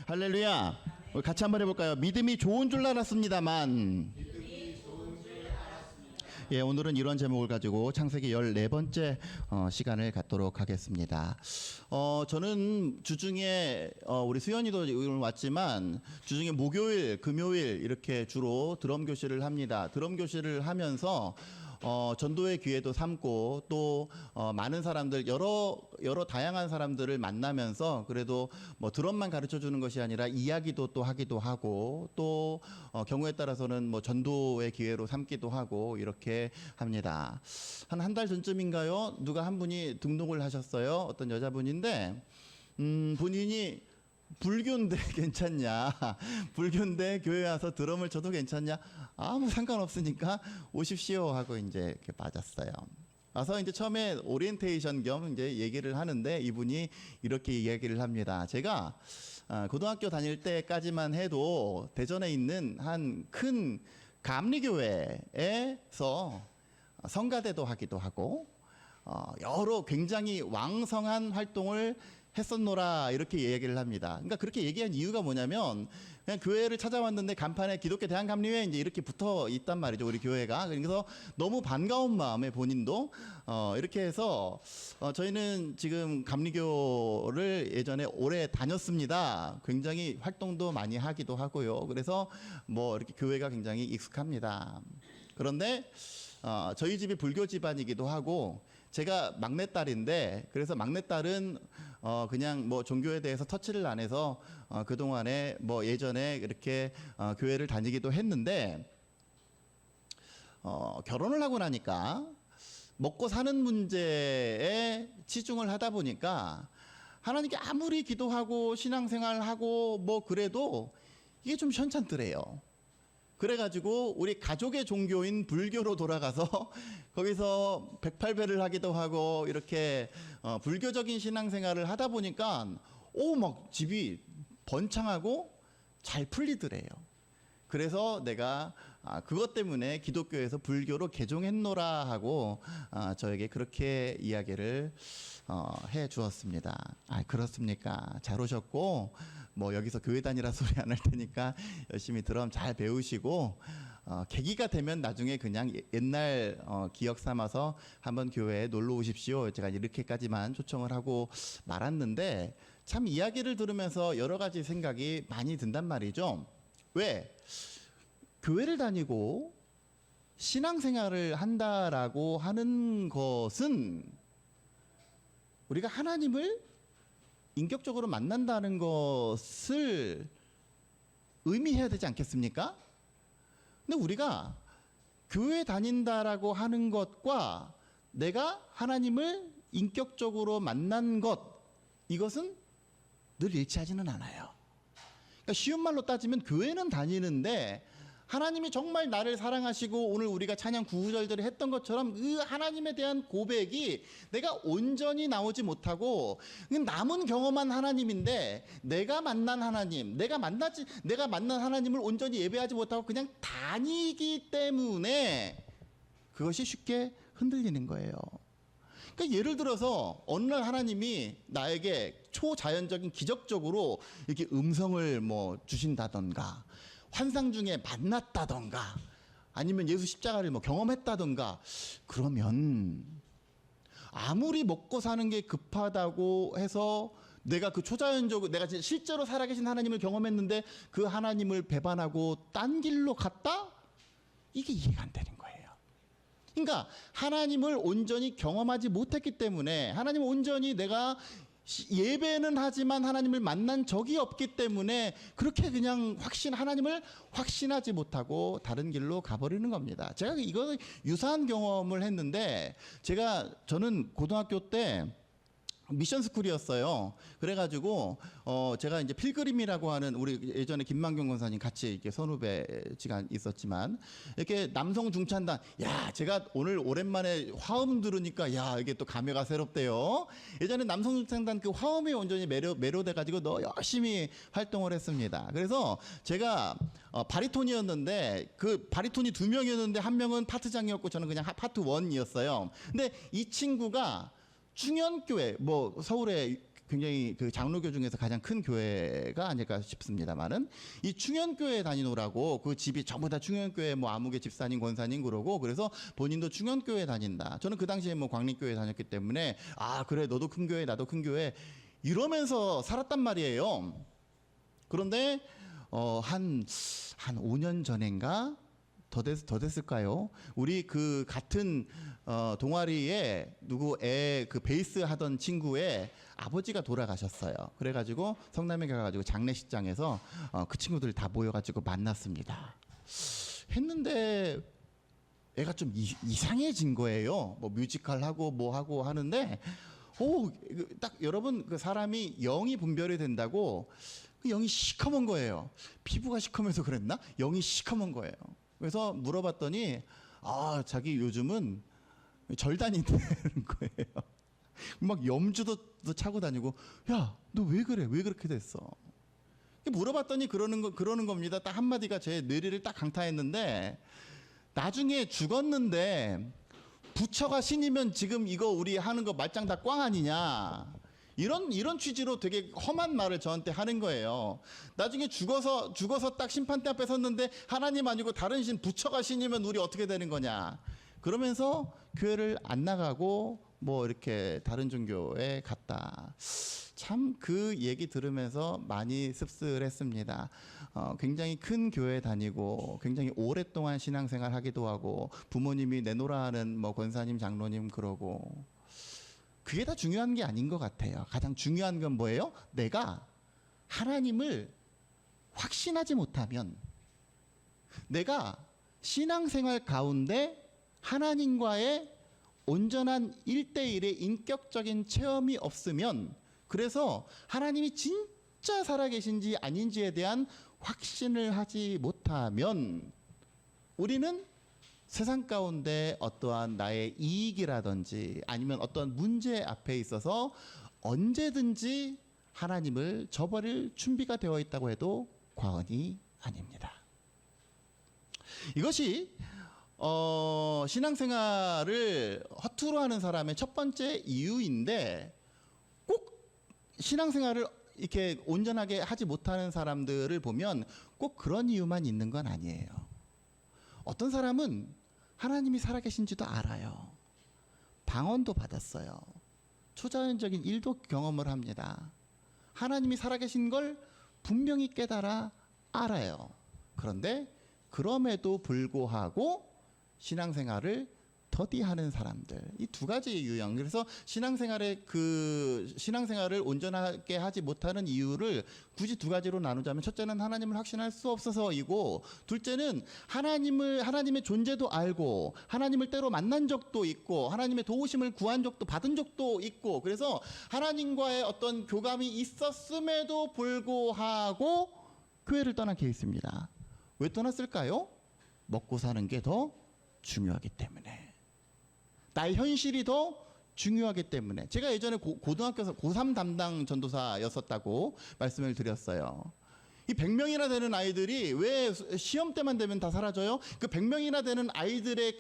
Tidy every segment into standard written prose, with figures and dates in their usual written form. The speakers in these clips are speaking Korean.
할렐루야. 우리 같이 한번 해볼까요? 믿음이 좋은 줄 알았습니다만. 예, 오늘은 이런 제목을 가지고 창세기 14번째 시간을 갖도록 하겠습니다. 저는 주중에 우리 수연이도 오늘 왔지만 주중에 목요일, 금요일 이렇게 주로 드럼 교실을 합니다. 드럼 교실을 하면서 전도의 기회도 삼고 또 많은 사람들 여러 다양한 사람들을 만나면서 그래도 뭐 드럼만 가르쳐 주는 것이 아니라 이야기도 또 하기도 하고 또 경우에 따라서는 뭐 전도의 기회로 삼기도 하고 이렇게 합니다. 한 달 전쯤인가요? 누가 한 분이 등록을 하셨어요. 어떤 여자분인데 본인이 불교인데 괜찮냐? 불교인데 교회 와서 드럼을 쳐도 괜찮냐? 아무 상관없으니까 오십시오 하고 이제 이렇게 맞았어요. 와서 이제 처음에 오리엔테이션 겸 이제 얘기를 하는데 이분이 이렇게 이야기를 합니다. 제가 고등학교 다닐 때까지만 해도 대전에 있는 한 큰 감리교회에서 성가대도 하기도 하고 여러 굉장히 왕성한 활동을 했었노라 이렇게 얘기를 합니다. 그러니까 그렇게 얘기한 이유가 뭐냐면 그냥 교회를 찾아왔는데 간판에 기독교 대한감리회 이제 이렇게 붙어 있단 말이죠. 우리 교회가. 그래서 너무 반가운 마음에 본인도 이렇게 해서 저희는 지금 감리교를 예전에 오래 다녔습니다. 굉장히 활동도 많이 하기도 하고요. 그래서 뭐 이렇게 교회가 굉장히 익숙합니다. 그런데 저희 집이 불교 집안이기도 하고 제가 막내딸인데 그래서 막내딸은 그냥 뭐 종교에 대해서 터치를 안 해서 그동안에 뭐 예전에 이렇게 교회를 다니기도 했는데 결혼을 하고 나니까 먹고 사는 문제에 치중을 하다 보니까 하나님께 아무리 기도하고 신앙생활하고 뭐 그래도 이게 좀 현찮더래요. 그래가지고 우리 가족의 종교인 불교로 돌아가서 거기서 108배를 하기도 하고 이렇게 불교적인 신앙생활을 하다 보니까 막 집이 번창하고 잘 풀리더래요. 그래서 내가 그것 때문에 기독교에서 불교로 개종했노라 하고 저에게 그렇게 이야기를 해 주었습니다. 그렇습니까? 잘 오셨고 뭐 여기서 교회 다니라 소리 안 할 테니까 열심히 드럼 잘 배우시고 계기가 되면 나중에 그냥 옛날 기억 삼아서 한번 교회에 놀러 오십시오. 제가 이렇게까지만 초청을 하고 말았는데 참 이야기를 들으면서 여러 가지 생각이 많이 든단 말이죠. 왜? 교회를 다니고 신앙생활을 한다라고 하는 것은 우리가 하나님을 인격적으로 만난다는 것을 의미해야 되지 않겠습니까? 근데 우리가 교회 다닌다라고 하는 것과 내가 하나님을 인격적으로 만난 것, 이것은 늘 일치하지는 않아요. 그러니까 쉬운 말로 따지면 교회는 다니는데 하나님이 정말 나를 사랑하시고 오늘 우리가 찬양 구절들을 했던 것처럼 그 하나님에 대한 고백이 내가 온전히 나오지 못하고 남은 경험한 하나님인데 내가 만난 하나님, 내가 만난 하나님을 온전히 예배하지 못하고 그냥 다니기 때문에 그것이 쉽게 흔들리는 거예요. 그러니까 예를 들어서 어느 날 하나님이 나에게 초자연적인 기적적으로 이렇게 음성을 뭐 주신다던가 환상 중에 만났다던가 아니면 예수 십자가를 뭐 경험했다던가 그러면 아무리 먹고 사는 게 급하다고 해서 내가 그 초자연적으로 내가 실제로 살아계신 하나님을 경험했는데 그 하나님을 배반하고 딴 길로 갔다? 이게 이해가 안 되는 거예요. 그러니까 하나님을 온전히 경험하지 못했기 때문에 하나님을 온전히 내가 예배는 하지만 하나님을 만난 적이 없기 때문에 그렇게 그냥 하나님을 확신하지 못하고 다른 길로 가버리는 겁니다. 제가 이거 유사한 경험을 했는데 저는 고등학교 때 미션 스쿨이었어요. 그래가지고 제가 이제 필그림이라고 하는 우리 예전에 김만경 권사님 같이 이렇게 선후배지가 있었지만 이렇게 남성 중창단 제가 오늘 오랜만에 화음 들으니까 이게 또 감회가 새롭대요. 예전에 남성 중창단 그 화음에 온전히 매료돼가지고 열심히 활동을 했습니다. 그래서 제가 바리톤이었는데 그 바리톤이 2명이었는데 한 명은 파트장이었고 저는 그냥 파트 1이었어요. 근데 이 친구가 충현교회, 뭐 서울에 굉장히 그 장로교 중에서 가장 큰 교회가 아닐까 싶습니다만은 이 충현교회 다니노라고 그 집이 전부 다 충현교회 뭐 아무개 집사님 권사님 그러고 그래서 본인도 충현교회 다닌다. 저는 그 당시에 뭐 광림교회 다녔기 때문에 아 그래 너도 큰 교회 나도 큰 교회 이러면서 살았단 말이에요. 그런데 한 5년 전인가 더 됐을까요? 우리 그 같은 동아리에 누구 애 그 베이스 하던 친구의 아버지가 돌아가셨어요. 그래가지고 성남에 가가지고 장례식장에서 그 친구들 다 모여가지고 만났습니다. 했는데 애가 좀 이상해진 거예요. 뭐 뮤지컬 하고 뭐 하고 하는데 딱 여러분 그 사람이 영이 분별이 된다고 그 영이 시커먼 거예요. 피부가 시커면서 그랬나? 영이 시커먼 거예요. 그래서 물어봤더니 자기 요즘은 절 다닌다는 거예요. 막 염주도 차고 다니고 야, 너 왜 그래? 왜 그렇게 됐어? 물어봤더니 그러는 겁니다. 딱 한마디가 제 뇌리를 딱 강타했는데 나중에 죽었는데 부처가 신이면 지금 이거 우리 하는 거 말짱 다 꽝 아니냐? 이런 취지로 되게 험한 말을 저한테 하는 거예요. 나중에 죽어서 딱 심판대 앞에 섰는데 하나님 아니고 다른 신 부처가 신이면 우리 어떻게 되는 거냐? 그러면서 교회를 안 나가고 뭐 이렇게 다른 종교에 갔다. 참 그 얘기 들으면서 많이 씁쓸했습니다. 굉장히 큰 교회 다니고 굉장히 오랫동안 신앙생활 하기도 하고 부모님이 내노라 하는 뭐 권사님 장로님 그러고 그게 다 중요한 게 아닌 것 같아요. 가장 중요한 건 뭐예요? 내가 하나님을 확신하지 못하면 내가 신앙생활 가운데 하나님과의 온전한 1대1의 인격적인 체험이 없으면 그래서 하나님이 진짜 살아계신지 아닌지에 대한 확신을 하지 못하면 우리는 세상 가운데 어떠한 나의 이익이라든지 아니면 어떤 문제 앞에 있어서 언제든지 하나님을 저버릴 준비가 되어 있다고 해도 과언이 아닙니다. 이것이 신앙생활을 허투루 하는 사람의 첫 번째 이유인데 꼭 신앙생활을 이렇게 온전하게 하지 못하는 사람들을 보면 꼭 그런 이유만 있는 건 아니에요. 어떤 사람은 하나님이 살아계신지도 알아요. 방언도 받았어요. 초자연적인 일도 경험을 합니다. 하나님이 살아계신 걸 분명히 깨달아 알아요. 그런데 그럼에도 불구하고 신앙생활을 더디하는 사람들, 이 두 가지 유형. 그래서 신앙생활을 온전하게 하지 못하는 이유를 굳이 두 가지로 나누자면 첫째는 하나님을 확신할 수 없어서이고 둘째는 하나님의 존재도 알고 하나님을 때로 만난 적도 있고 하나님의 도우심을 구한 적도 받은 적도 있고 그래서 하나님과의 어떤 교감이 있었음에도 불구하고 교회를 떠난 케이스입니다. 왜 떠났을까요? 먹고 사는 게 더 중요하기 때문에. 나의 현실이 더 중요하기 때문에. 제가 예전에 고등학교에서 고3 담당 전도사였었다고 말씀을 드렸어요. 이 100명이나 되는 아이들이 왜 시험 때만 되면 다 사라져요? 그 100명이나 되는 아이들의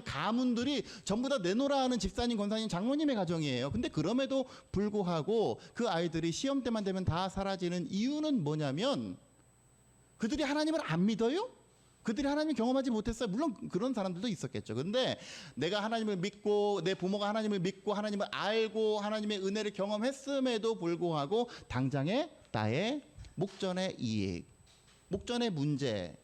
가문들이 전부 다 내노라 하는 집사님, 권사님, 장로님의 가정이에요. 근데 그럼에도 불구하고 그 아이들이 시험 때만 되면 다 사라지는 이유는 뭐냐면 그들이 하나님을 안 믿어요? 그들이 하나님을 경험하지 못했어요. 물론 그런 사람들도 있었겠죠. 그런데 내가 하나님을 믿고 내 부모가 하나님을 믿고 하나님을 알고 하나님의 은혜를 경험했음에도 불구하고 당장의 나의 목전의 이익, 목전의 문제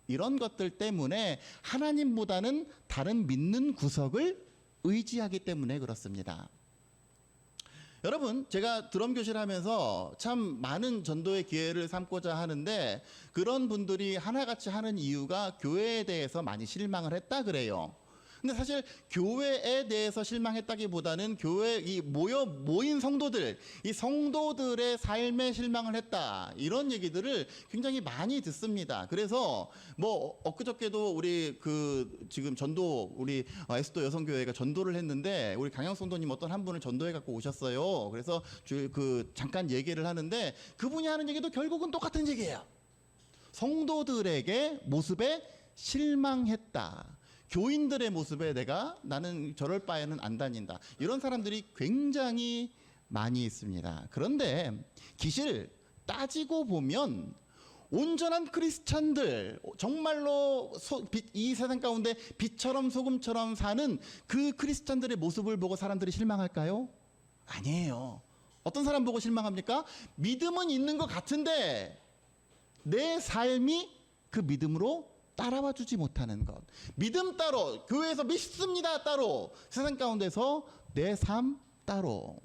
이런 것들 때문에 하나님보다는 다른 믿는 구석을 의지하기 때문에 그렇습니다. 여러분, 제가 드럼 교실 하면서 참 많은 전도의 기회를 삼고자 하는데 그런 분들이 하나같이 하는 이유가 교회에 대해서 많이 실망을 했다 그래요. 근데 사실 교회에 대해서 실망했다기보다는 모인 성도들, 이 성도들의 삶에 실망을 했다. 이런 얘기들을 굉장히 많이 듣습니다. 그래서 뭐 엊그저께도 우리 지금 전도 우리 에스더 여성교회가 전도를 했는데 우리 강영 성도님 어떤 한 분을 전도해 갖고 오셨어요. 그래서 잠깐 얘기를 하는데 그분이 하는 얘기도 결국은 똑같은 얘기예요. 성도들에게 모습에 실망했다. 교인들의 모습에 나는 저럴 바에는 안 다닌다. 이런 사람들이 굉장히 많이 있습니다. 그런데 기실 따지고 보면 온전한 크리스찬들, 정말로 이 세상 가운데 빛처럼 소금처럼 사는 그 크리스찬들의 모습을 보고 사람들이 실망할까요? 아니에요. 어떤 사람 보고 실망합니까? 믿음은 있는 것 같은데 내 삶이 그 믿음으로 따라와 주지 못하는 것. 믿음 따로, 교회에서 믿습니다 따로, 세상 가운데서 내 삶 따로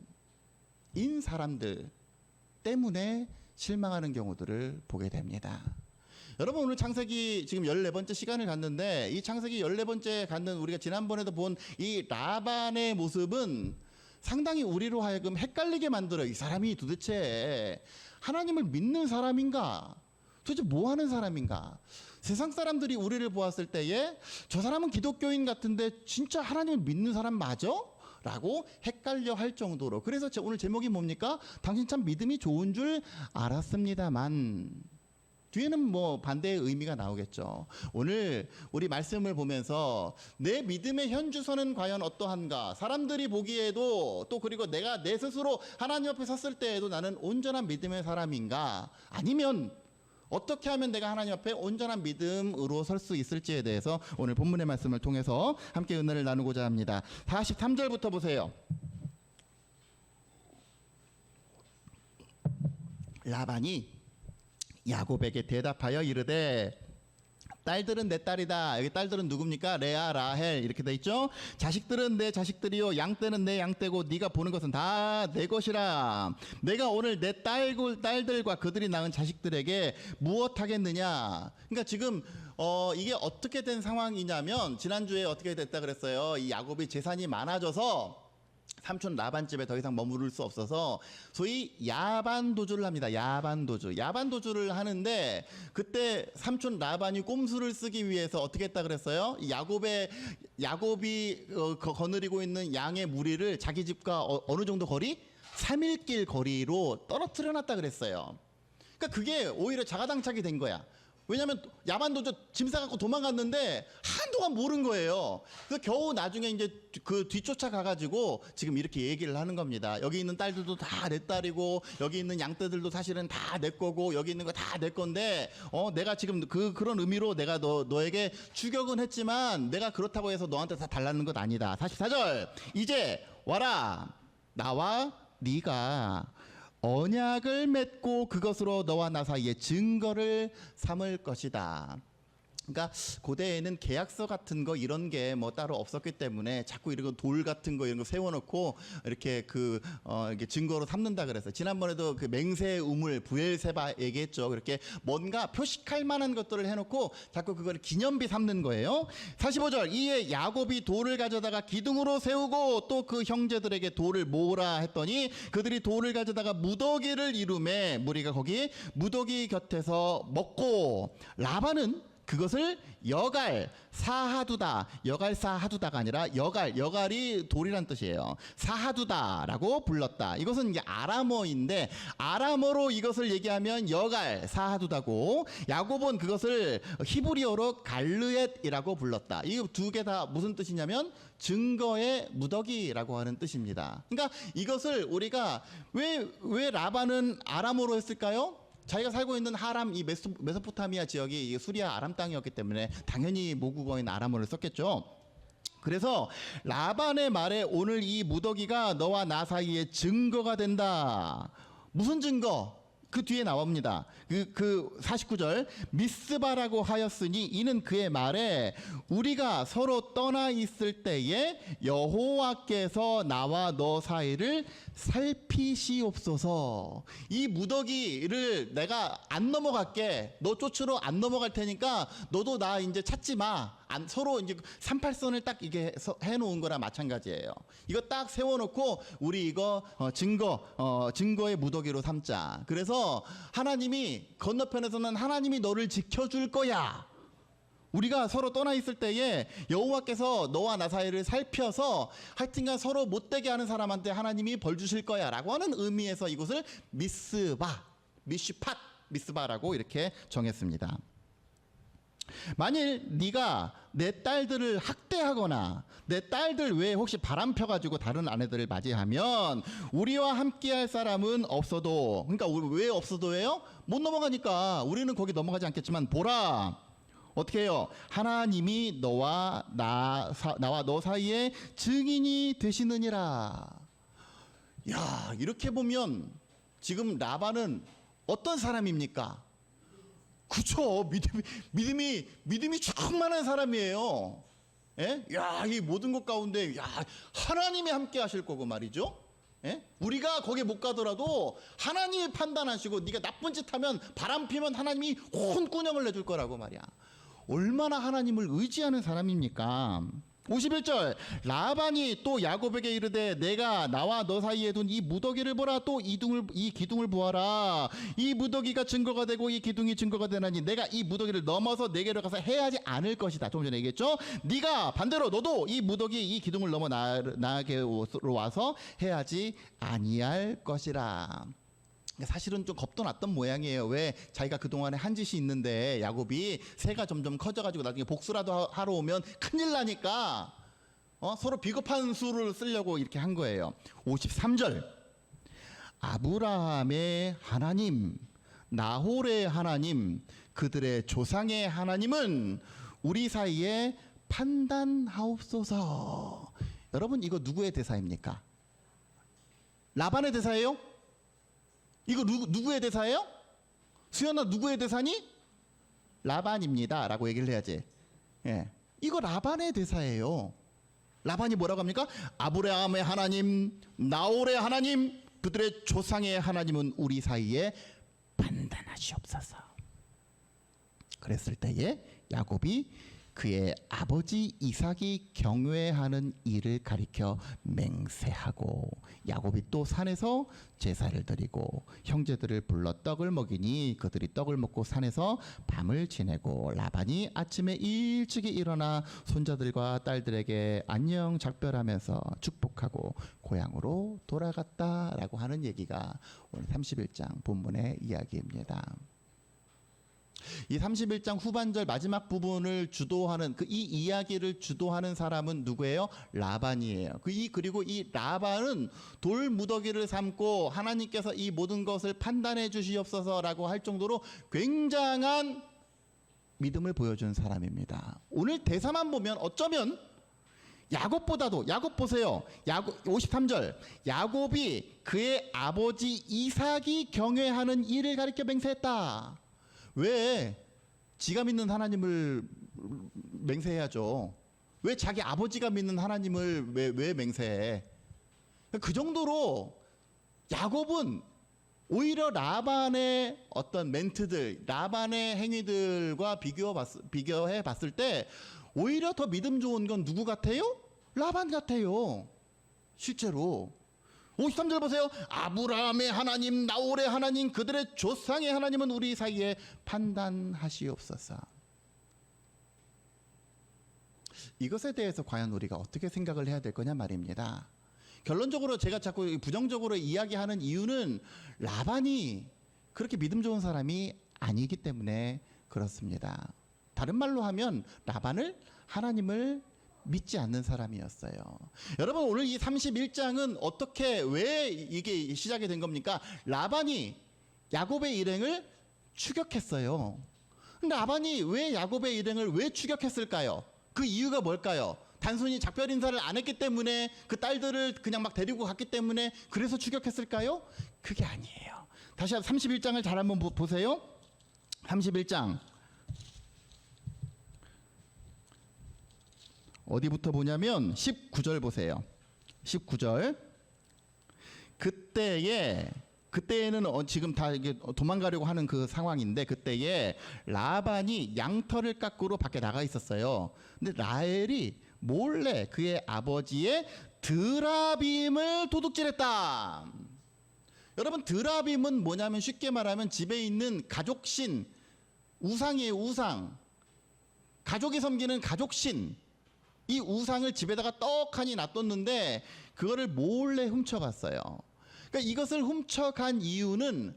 인 사람들 때문에 실망하는 경우들을 보게 됩니다. 여러분, 오늘 창세기 지금 14번째 시간을 갖는데, 이 창세기 14번째 갖는 우리가 지난번에도 본 이 라반의 모습은 상당히 우리로 하여금 헷갈리게 만들어요. 이 사람이 도대체 하나님을 믿는 사람인가? 도대체 뭐 하는 사람인가? 세상 사람들이 우리를 보았을 때에 저 사람은 기독교인 같은데 진짜 하나님을 믿는 사람 맞아? 라고 헷갈려 할 정도로. 그래서 오늘 제목이 뭡니까? 당신 참 믿음이 좋은 줄 알았습니다만. 뒤에는 뭐 반대의 의미가 나오겠죠. 오늘 우리 말씀을 보면서 내 믿음의 현주소는 과연 어떠한가? 사람들이 보기에도, 또 그리고 내가 내 스스로 하나님 앞에 섰을 때에도 나는 온전한 믿음의 사람인가? 아니면 어떻게 하면 내가 하나님 앞에 온전한 믿음으로 설 수 있을지에 대해서 오늘 본문의 말씀을 통해서 함께 은혜를 나누고자 합니다. 43절부터 보세요. 라반이 야곱에게 대답하여 이르되, 딸들은 내 딸이다. 여기 딸들은 누굽니까? 레아, 라헬 이렇게 돼 있죠. 자식들은 내 자식들이요, 양떼는 내 양떼고 네가 보는 것은 다 내 것이라. 내가 오늘 내 딸들과 그들이 낳은 자식들에게 무엇하겠느냐. 그러니까 지금 이게 어떻게 된 상황이냐면, 지난주에 어떻게 됐다 그랬어요. 이 야곱이 재산이 많아져서 삼촌 라반 집에 더 이상 머무를 수 없어서 소위 야반도주를 합니다. 야반도주를 하는데, 그때 삼촌 라반이 꼼수를 쓰기 위해서 어떻게 했다 그랬어요? 야곱이 거느리고 있는 양의 무리를 자기 집과 어느 정도 거리? 3일길 거리로 떨어뜨려 놨다 그랬어요. 그러니까 그게 오히려 자가당착이 된 거야. 왜냐하면 야반도주 짐 싸갖고 도망갔는데 한동안 모른 거예요. 그래서 겨우 나중에 이제 그 뒤쫓아 가가지고 지금 이렇게 얘기를 하는 겁니다. 여기 있는 딸들도 다 내 딸이고, 여기 있는 양떼들도 사실은 다 내 거고, 여기 있는 거 다 내 건데, 내가 지금 그런 의미로 내가 너에게 추격은 했지만 내가 그렇다고 해서 너한테 다 달라는 것 아니다. 44절, 이제 와라, 나와 네가 언약을 맺고 그것으로 너와 나 사이에 증거를 삼을 것이다. 그러니까 고대에는 계약서 같은 거 이런 게 뭐 따로 없었기 때문에 자꾸 이런 돌 같은 거 이런 거 세워놓고 이렇게 이렇게 증거로 삼는다 그랬어요. 지난번에도 그 맹세의 우물 부엘세바 얘기했죠. 그렇게 뭔가 표식할 만한 것들을 해놓고 자꾸 그걸 기념비 삼는 거예요. 45절, 이에 야곱이 돌을 가져다가 기둥으로 세우고 또 그 형제들에게 돌을 모으라 했더니 그들이 돌을 가져다가 무더기를 이루매 무리가 거기 무더기 곁에서 먹고, 라반은 그것을 여갈 사하두다, 여갈 사하두다가 아니라 여갈이 돌이란 뜻이에요. 사하두다라고 불렀다. 이것은 이게 아람어인데, 아람어로 이것을 얘기하면 여갈 사하두다고, 야곱은 그것을 히브리어로 갈르엣이라고 불렀다. 이 두 개 다 무슨 뜻이냐면 증거의 무더기라고 하는 뜻입니다. 그러니까 이것을 우리가 왜 라반은 아람어로 했을까요? 자기가 살고 있는 하람, 이 메소포타미아 지역이 이게 수리아 아람 땅이었기 때문에 당연히 모국어인 아람어를 썼겠죠. 그래서 라반의 말에 오늘 이 무더기가 너와 나 사이에 증거가 된다. 무슨 증거? 그 뒤에 나옵니다. 그 49절, 미스바라고 하였으니 이는 그의 말에 우리가 서로 떠나 있을 때에 여호와께서 나와 너 사이를 살피시옵소서. 이 무더기를 내가 안 넘어갈게. 너 쫓으러 안 넘어갈 테니까 너도 나 이제 찾지 마. 서로 이제 38선을 딱 이게 해놓은 거랑 마찬가지예요. 이거 딱 세워놓고 우리 이거 증거의 무더기로 삼자. 그래서 하나님이 건너편에서는 하나님이 너를 지켜줄 거야. 우리가 서로 떠나 있을 때에 여호와께서 너와 나 사이를 살펴서 하여튼간 서로 못되게 하는 사람한테 하나님이 벌 주실 거야 라고 하는 의미에서 이것을 미스바라고 이렇게 정했습니다. 만일 네가 내 딸들을 학대하거나 내 딸들 외에 혹시 바람 펴가지고 다른 아내들을 맞이하면 우리와 함께할 사람은 없어도, 그러니까 왜 없어도예요? 못 넘어가니까. 우리는 거기 넘어가지 않겠지만 보라, 어떻게 해요? 하나님이 나와 너 사이에 증인이 되시느니라. 야, 이렇게 보면 지금 라반은 어떤 사람입니까? 그쵸. 믿음이 충만한 사람이에요. 예? 야, 이 모든 것 가운데, 야, 하나님이 함께 하실 거고 말이죠. 예? 우리가 거기 못 가더라도 하나님이 판단하시고, 네가 나쁜 짓 하면, 바람 피면 하나님이 혼꾸녕을 내줄 거라고 말이야. 얼마나 하나님을 의지하는 사람입니까? 51절, 라반이 또 야곱에게 이르되 내가 나와 너 사이에 둔 이 무더기를 보라. 또 이 기둥을 보아라. 이 무더기가 증거가 되고 이 기둥이 증거가 되나니 내가 이 무더기를 넘어서 내게로 가서 해하지 않을 것이다. 조금 전에 얘기했죠. 네가 반대로 너도 이 무더기 이 기둥을 넘어 나에게로 와서 해하지 아니할 것이라. 사실은 좀 겁도 났던 모양이에요. 왜? 자기가 그동안에 한 짓이 있는데 야곱이 새가 점점 커져가지고 나중에 복수라도 하러 오면 큰일 나니까 서로 비겁한 수를 쓰려고 이렇게 한 거예요. 53절, 아브라함의 하나님, 나홀의 하나님, 그들의 조상의 하나님은 우리 사이에 판단하옵소서. 여러분, 이거 누구의 대사입니까? 라반의 대사예요? 이거 누구의 대사예요? 수연아, 누구의 대사니? 라반입니다 라고 얘기를 해야지. 예. 이거 라반의 대사예요. 라반이 뭐라고 합니까? 아브라함의 하나님, 나홀의 하나님, 그들의 조상의 하나님은 우리 사이에 판단하시옵소서. 그랬을 때에 야곱이 그의 아버지 이삭이 경외하는 일을 가리켜 맹세하고, 야곱이 또 산에서 제사를 드리고 형제들을 불러 떡을 먹이니 그들이 떡을 먹고 산에서 밤을 지내고, 라반이 아침에 일찍이 일어나 손자들과 딸들에게 안녕 작별하면서 축복하고 고향으로 돌아갔다라고 하는 얘기가 오늘 31장 본문의 이야기입니다. 이 31장 후반절 마지막 부분을 주도하는 이 이야기를 주도하는 사람은 누구예요? 라반이에요. 그리고 이 라반은 돌 무더기를 삼고 하나님께서 이 모든 것을 판단해 주시옵소서라고 할 정도로 굉장한 믿음을 보여준 사람입니다. 오늘 대사만 보면 어쩌면 야곱 보세요. 53절, 야곱이 그의 아버지 이삭이 경외하는 일을 가리켜 맹세했다. 왜? 지가 믿는 하나님을 맹세해야죠. 왜 자기 아버지가 믿는 하나님을 왜 맹세해? 그 정도로 야곱은 오히려 라반의 어떤 멘트들, 라반의 행위들과 비교해 봤을 때 오히려 더 믿음 좋은 건 누구 같아요? 라반 같아요. 실제로. 53절 보세요. 아브라함의 하나님, 나홀의 하나님, 그들의 조상의 하나님은 우리 사이에 판단하시옵소서. 이것에 대해서 과연 우리가 어떻게 생각을 해야 될 거냐 말입니다. 결론적으로 제가 자꾸 부정적으로 이야기하는 이유는 라반이 그렇게 믿음 좋은 사람이 아니기 때문에 그렇습니다. 다른 말로 하면 라반을, 하나님을 믿지 않는 사람이었어요. 여러분, 오늘 이 31장은 왜 이게 시작이 된 겁니까? 라반이 야곱의 일행을 추격했어요. 근데 라반이 왜 야곱의 일행을 왜 추격했을까요? 그 이유가 뭘까요? 단순히 작별 인사를 안 했기 때문에, 그 딸들을 그냥 막 데리고 갔기 때문에 그래서 추격했을까요? 그게 아니에요. 다시 31장을 잘 한번 보세요. 31장 어디부터 보냐면 19절 보세요. 19절. 그때에는 지금 다 이게 도망가려고 하는 그 상황인데, 그때에 라반이 양털을 깎으러 밖에 나가 있었어요. 근데 라헬이 몰래 그의 아버지의 드라빔을 도둑질했다. 여러분, 드라빔은 뭐냐면 쉽게 말하면 집에 있는 가족신, 우상이에요. 우상. 가족이 섬기는 가족신. 이 우상을 집에다가 떡하니 놔뒀는데 그거를 몰래 훔쳐갔어요. 그러니까 이것을 훔쳐간 이유는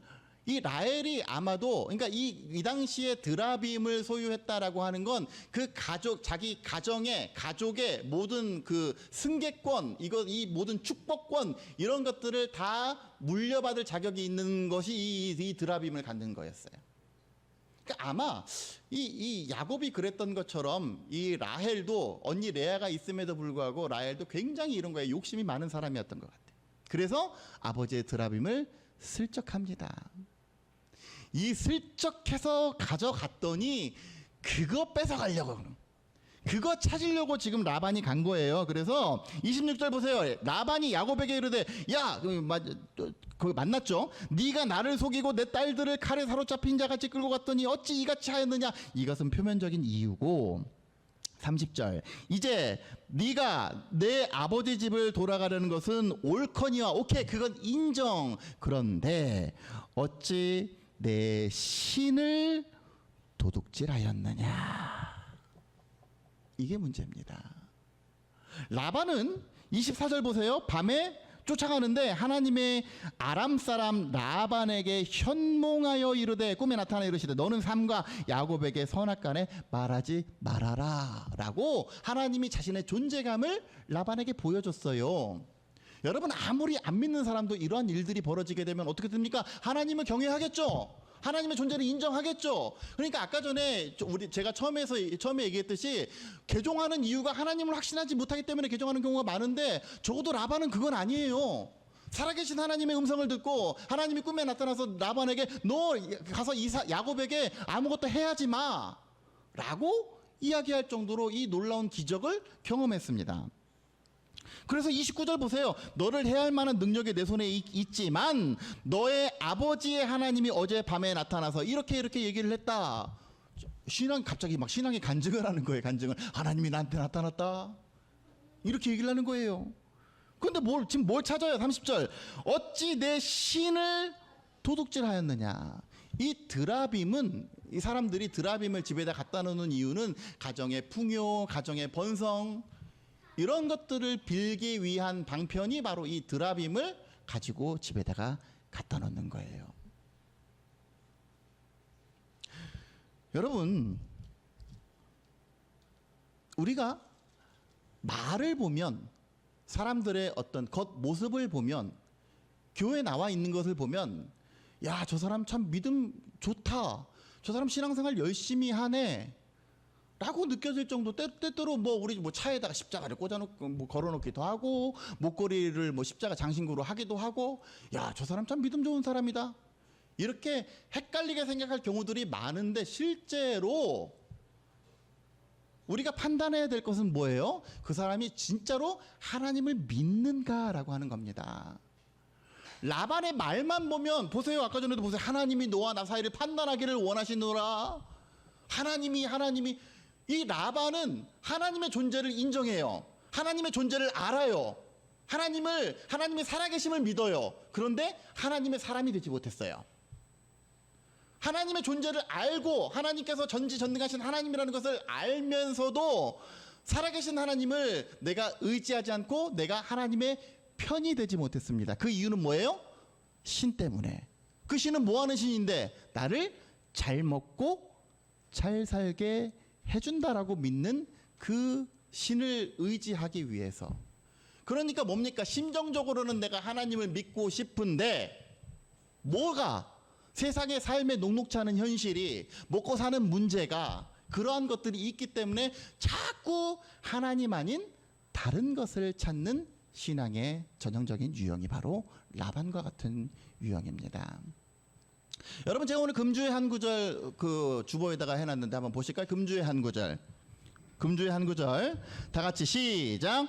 이 라헬이 아마도 그러니까 이 당시에 드라빔을 소유했다라고 하는 건 그 가족 자기 가족의 모든 그 승계권 이 모든 축복권 이런 것들을 다 물려받을 자격이 있는 것이 이 드라빔을 갖는 거였어요. 그러니까 아마 이 야곱이 그랬던 것처럼 이 라헬도 언니 레아가 있음에도 불구하고 라헬도 굉장히 이런 거에 욕심이 많은 사람이었던 것 같아요. 그래서 아버지의 드라빔을 슬쩍합니다. 이 슬쩍해서 가져갔더니 그거 뺏어가려고 그거 찾으려고 지금 라반이 간 거예요. 그래서 26절 보세요. 라반이 야곱에게 이르되 야 거기 만났죠. 네가 나를 속이고 내 딸들을 칼에 사로잡힌 자같이 끌고 갔더니 어찌 이같이 하였느냐. 이것은 표면적인 이유고 30절 이제 네가 내 아버지 집을 돌아가려는 것은 옳거니와 오케이 그건 인정. 그런데 어찌 내 신을 도둑질하였느냐. 이게 문제입니다. 라반은 24절 보세요. 밤에 쫓아가는데 하나님의 아람 사람 라반에게 현몽하여 이르되 꿈에 나타나 이르시되 너는 삼가 야곱에게 선악간에 말하지 말아라 라고 하나님이 자신의 존재감을 라반에게 보여줬어요. 여러분 아무리 안 믿는 사람도 이러한 일들이 벌어지게 되면 어떻게 됩니까? 하나님을 경외하겠죠. 하나님의 존재를 인정하겠죠. 그러니까 아까 전에 제가 처음에 얘기했듯이 개종하는 이유가 하나님을 확신하지 못하기 때문에 개종하는 경우가 많은데 적어도 라반은 그건 아니에요. 살아계신 하나님의 음성을 듣고 하나님이 꿈에 나타나서 라반에게 너 가서 야곱에게 아무것도 해하지 마 라고 이야기할 정도로 이 놀라운 기적을 경험했습니다. 그래서 29절 보세요. 너를 해할 만한 능력이 내 손에 있지만 너의 아버지의 하나님이 어제 밤에 나타나서 이렇게 얘기를 했다. 갑자기 막 신앙의 간증을 하는 거예요. 간증을. 하나님이 나한테 나타났다. 이렇게 얘기를 하는 거예요. 그런데 지금 뭘 찾아요? 30절. 어찌 내 신을 도둑질하였느냐. 이 드라빔은 이 사람들이 드라빔을 집에다 갖다 놓는 이유는 가정의 풍요, 가정의 번성 이런 것들을 빌기 위한 방편이 바로 이 드라빔을 가지고 집에다가 갖다 놓는 거예요. 여러분 우리가 말을 보면 사람들의 어떤 겉모습을 보면 교회에 나와 있는 것을 보면 야, 저 사람 참 믿음 좋다. 저 사람 신앙생활 열심히 하네. 라고 느껴질 정도. 때때로 우리 차에다가 십자가를 꽂아놓고 걸어놓기도 하고 목걸이를 십자가 장신구로 하기도 하고 야, 저 사람 참 믿음 좋은 사람이다. 이렇게 헷갈리게 생각할 경우들이 많은데 실제로 우리가 판단해야 될 것은 뭐예요? 그 사람이 진짜로 하나님을 믿는가라고 하는 겁니다. 라반의 말만 보면 보세요. 아까 전에도 보세요. 하나님이 너와 나 사이를 판단하기를 원하시노라. 하나님이 이 라반은 하나님의 존재를 인정해요. 하나님의 존재를 알아요. 하나님의 살아계심을 믿어요. 그런데 하나님의 사람이 되지 못했어요. 하나님의 존재를 알고 하나님께서 전지전능하신 하나님이라는 것을 알면서도 살아계신 하나님을 내가 의지하지 않고 내가 하나님의 편이 되지 못했습니다. 그 이유는 뭐예요? 신 때문에. 그 신은 뭐하는 신인데 나를 잘 먹고 잘 살게 해준다라고 믿는 그 신을 의지하기 위해서. 그러니까 뭡니까? 심정적으로는 내가 하나님을 믿고 싶은데 뭐가 세상의 삶에 녹록치 않은 현실이 먹고 사는 문제가 그러한 것들이 있기 때문에 자꾸 하나님 아닌 다른 것을 찾는 신앙의 전형적인 유형이 바로 라반과 같은 유형입니다. 여러분 제가 오늘 금주의 한 구절 그 주보에다가 해놨는데 한번 보실까요? 금주의 한 구절. 금주의 한 구절. 다 같이 시작.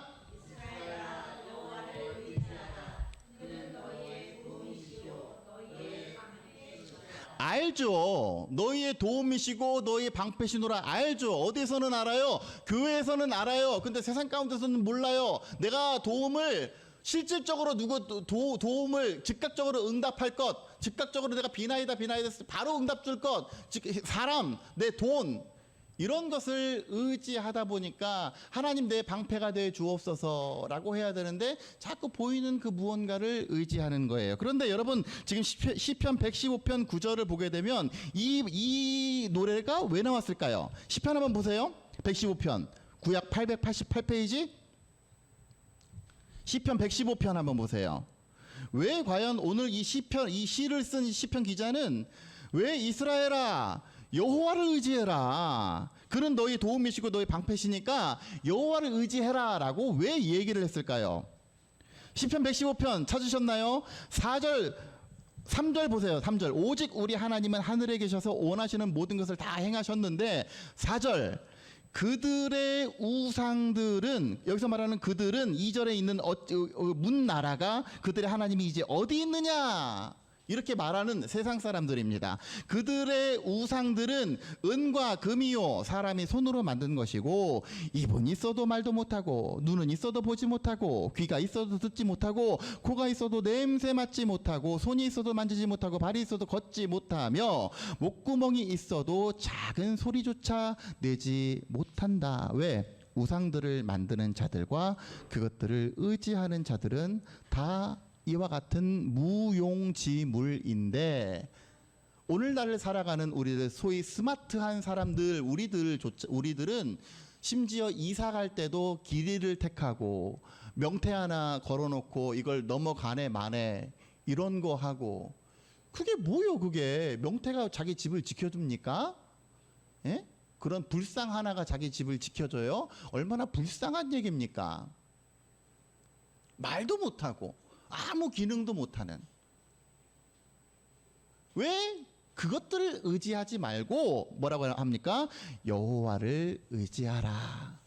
알죠. 너희의 도움이시고 너희의 방패시노라. 알죠. 어디서는 알아요. 교회에서는 알아요. 근데 세상 가운데서는 몰라요. 내가 도움을 실질적으로 도움을 즉각적으로 응답할 것, 즉각적으로 내가 비나이다 했을 때 바로 응답 줄 것, 즉 사람, 내 돈 이런 것을 의지하다 보니까 하나님 내 방패가 돼 주옵소서라고 해야 되는데 자꾸 보이는 그 무언가를 의지하는 거예요. 그런데 여러분 지금 시편 115편 9절을 보게 되면 이 노래가 왜 나왔을까요? 시편 한번 보세요. 115편 구약 888페이지 시편 115편 한번 보세요. 왜 과연 오늘 이 시를 쓴 시편 기자는 왜 이스라엘아 여호와를 의지해라. 그는 너희 도움이시고 너희 방패시니까 여호와를 의지해라라고 왜 얘기를 했을까요? 시편 115편 찾으셨나요? 4절 3절 보세요. 3절 오직 우리 하나님은 하늘에 계셔서 원하시는 모든 것을 다 행하셨는데 4절 그들의 우상들은 여기서 말하는 그들은 2절에 있는 문 나라가 그들의 하나님이 이제 어디 있느냐 이렇게 말하는 세상 사람들입니다. 그들의 우상들은 은과 금이요 사람이 손으로 만든 것이고 입은 있어도 말도 못하고 눈은 있어도 보지 못하고 귀가 있어도 듣지 못하고 코가 있어도 냄새 맡지 못하고 손이 있어도 만지지 못하고 발이 있어도 걷지 못하며 목구멍이 있어도 작은 소리조차 내지 못한다. 왜? 우상들을 만드는 자들과 그것들을 의지하는 자들은 다 이와 같은 무용지물인데 오늘날을 살아가는 우리들 소위 스마트한 사람들 우리들은 심지어 이사 갈 때도 길이를 택하고 명태 하나 걸어놓고 이걸 넘어가네 마네 이런 거 하고 그게 뭐요? 그게 명태가 자기 집을 지켜줍니까? 예? 그런 불상 하나가 자기 집을 지켜줘요? 얼마나 불쌍한 얘기입니까? 말도 못하고 아무 기능도 못하는. 왜 그것들을 의지하지 말고 뭐라고 합니까? 여호와를 의지하라.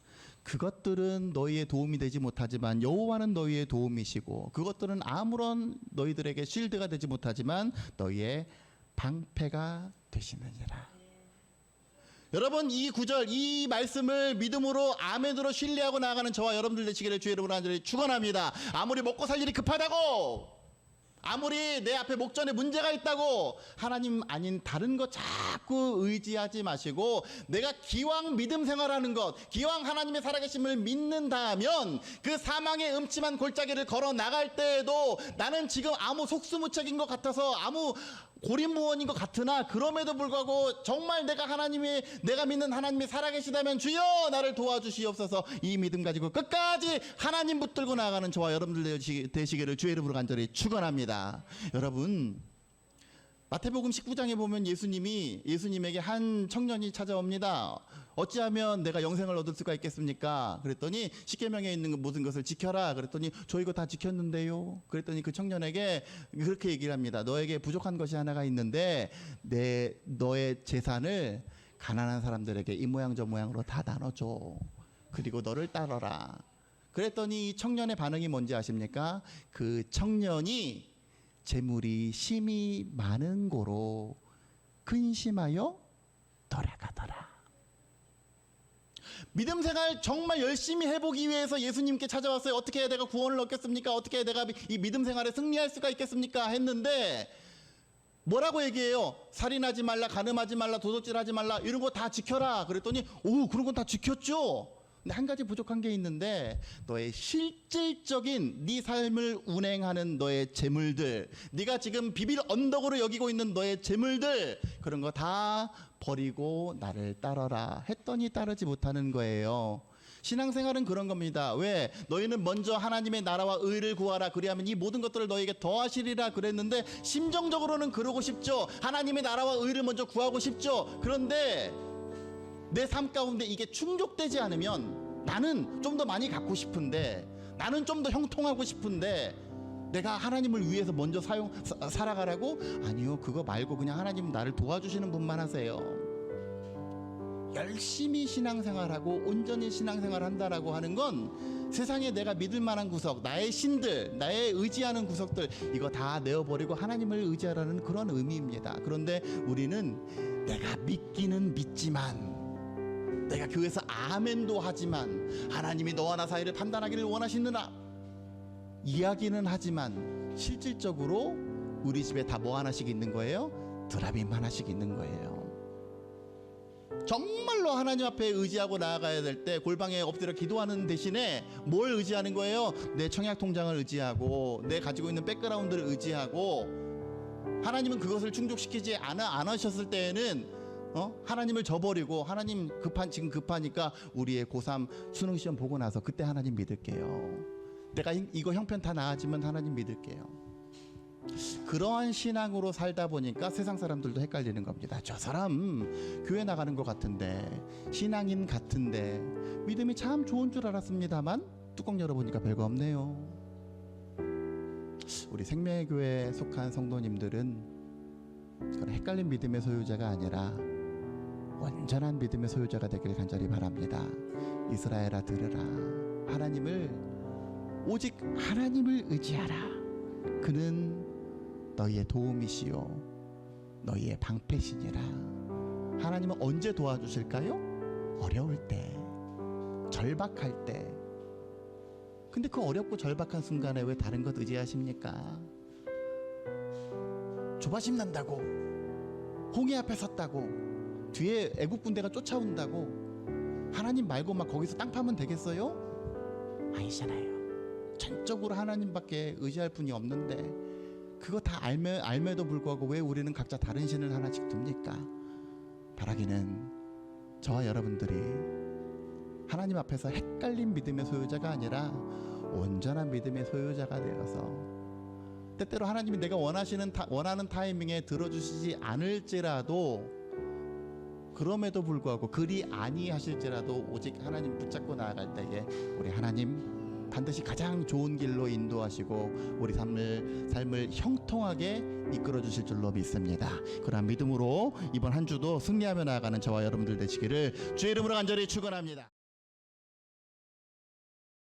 그것들은 너희의 도움이 되지 못하지만 여호와는 너희의 도움이시고 그것들은 아무런 너희들에게 쉴드가 되지 못하지만 너희의 방패가 되시느니라. 여러분 이 구절 이 말씀을 믿음으로 아멘으로 신뢰하고 나아가는 저와 여러분들 되시기를 주의 이름으로 간절히 축원합니다. 아무리 먹고 살 일이 급하다고 아무리 내 앞에 목전에 문제가 있다고 하나님 아닌 다른 거 자꾸 의지하지 마시고 내가 기왕 믿음 생활하는 것 기왕 하나님의 살아계심을 믿는다면 그 사망의 음침한 골짜기를 걸어 나갈 때에도 나는 지금 아무 속수무책인 것 같아서 아무 고립무원인 것 같으나 그럼에도 불구하고 정말 내가 믿는 하나님이 살아계시다면 주여 나를 도와주시옵소서 이 믿음 가지고 끝까지 하나님 붙들고 나아가는 저와 여러분들 되시기를 주의 이름으로 간절히 축원합니다. 여러분 마태복음 19장에 보면 예수님에게 한 청년이 찾아옵니다. 어찌하면 내가 영생을 얻을 수가 있겠습니까? 그랬더니 십계명에 있는 모든 것을 지켜라. 그랬더니 저 이거 다 지켰는데요. 그랬더니 그 청년에게 그렇게 얘기를 합니다. 너에게 부족한 것이 하나가 있는데 너의 재산을 가난한 사람들에게 이 모양 저 모양으로 다 나눠줘. 그리고 너를 따르라. 그랬더니 이 청년의 반응이 뭔지 아십니까? 그 청년이 재물이 심히 많은 고로 근심하여 돌아가더라. 믿음 생활 정말 열심히 해보기 위해서 예수님께 찾아왔어요. 어떻게 해야 내가 구원을 얻겠습니까? 어떻게 해야 내가 이 믿음 생활에 승리할 수가 있겠습니까? 했는데 뭐라고 얘기해요? 살인하지 말라, 간음하지 말라, 도둑질하지 말라 이런 거 다 지켜라. 그랬더니 오 그런 건 다 지켰죠. 근데 한 가지 부족한 게 있는데 너의 실질적인 네 삶을 운행하는 너의 재물들 네가 지금 비빌 언덕으로 여기고 있는 너의 재물들 그런 거 다 버리고 나를 따르라 했더니 따르지 못하는 거예요. 신앙생활은 그런 겁니다. 왜? 너희는 먼저 하나님의 나라와 의를 구하라 그리하면 이 모든 것들을 너희에게 더하시리라 그랬는데 심정적으로는 그러고 싶죠. 하나님의 나라와 의를 먼저 구하고 싶죠. 그런데 내 삶 가운데 이게 충족되지 않으면 나는 좀 더 많이 갖고 싶은데 나는 좀 더 형통하고 싶은데 내가 하나님을 위해서 먼저 살아가라고? 아니요 그거 말고 그냥 하나님 나를 도와주시는 분만 하세요. 열심히 신앙생활하고 온전히 신앙생활한다라고 하는 건 세상에 내가 믿을 만한 구석 나의 신들 나의 의지하는 구석들 이거 다 내어버리고 하나님을 의지하라는 그런 의미입니다. 그런데 우리는 내가 믿기는 믿지만 내가 교회에서 아멘도 하지만 하나님이 너와 나 사이를 판단하기를 원하시느라 이야기는 하지만 실질적으로 우리 집에 다 뭐 하나씩 있는 거예요? 드라빔 하나씩 있는 거예요. 정말로 하나님 앞에 의지하고 나아가야 될 때 골방에 엎드려 기도하는 대신에 뭘 의지하는 거예요? 내 청약 통장을 의지하고 내 가지고 있는 백그라운드를 의지하고, 하나님은 그것을 충족시키지 않으셨을 때에는 하나님을 저버리고, 하나님 지금 급하니까 우리의 고3 수능 시험 보고 나서 그때 하나님 믿을게요. 내가 이거 형편 다 나아지면 하나님 믿을게요. 그러한 신앙으로 살다 보니까 세상 사람들도 헷갈리는 겁니다. 저 사람 교회 나가는 것 같은데, 신앙인 같은데, 믿음이 참 좋은 줄 알았습니다만 뚜껑 열어보니까 별거 없네요. 우리 생명의 교회에 속한 성도님들은 그런 헷갈린 믿음의 소유자가 아니라 온전한 믿음의 소유자가 되길 간절히 바랍니다. 이스라엘아 들으라. 오직 하나님을 의지하라. 그는 너희의 도움이시요 너희의 방패시니라. 하나님은 언제 도와주실까요? 어려울 때, 절박할 때. 근데 그 어렵고 절박한 순간에 왜 다른 것 의지하십니까? 조바심 난다고, 홍해 앞에 섰다고, 뒤에 애국 군대가 쫓아온다고 하나님 말고 막 거기서 땅 파면 되겠어요? 아니잖아요. 전적으로 하나님밖에 의지할 분이 없는데, 그거 다 알매도 불구하고 왜 우리는 각자 다른 신을 하나씩 둡니까? 바라기는 저와 여러분들이 하나님 앞에서 헷갈린 믿음의 소유자가 아니라 온전한 믿음의 소유자가 되어서, 때때로 하나님이 내가 원하는 타이밍에 들어주시지 않을지라도, 그럼에도 불구하고 그리 아니하실지라도 오직 하나님 붙잡고 나아갈 때에 우리 하나님 반드시 가장 좋은 길로 인도하시고 우리 삶을 형통하게 이끌어 주실 줄로 믿습니다. 그러한 믿음으로 이번 한 주도 승리하며 나아가는 저와 여러분들 되시기를 주의 이름으로 간절히 축원합니다.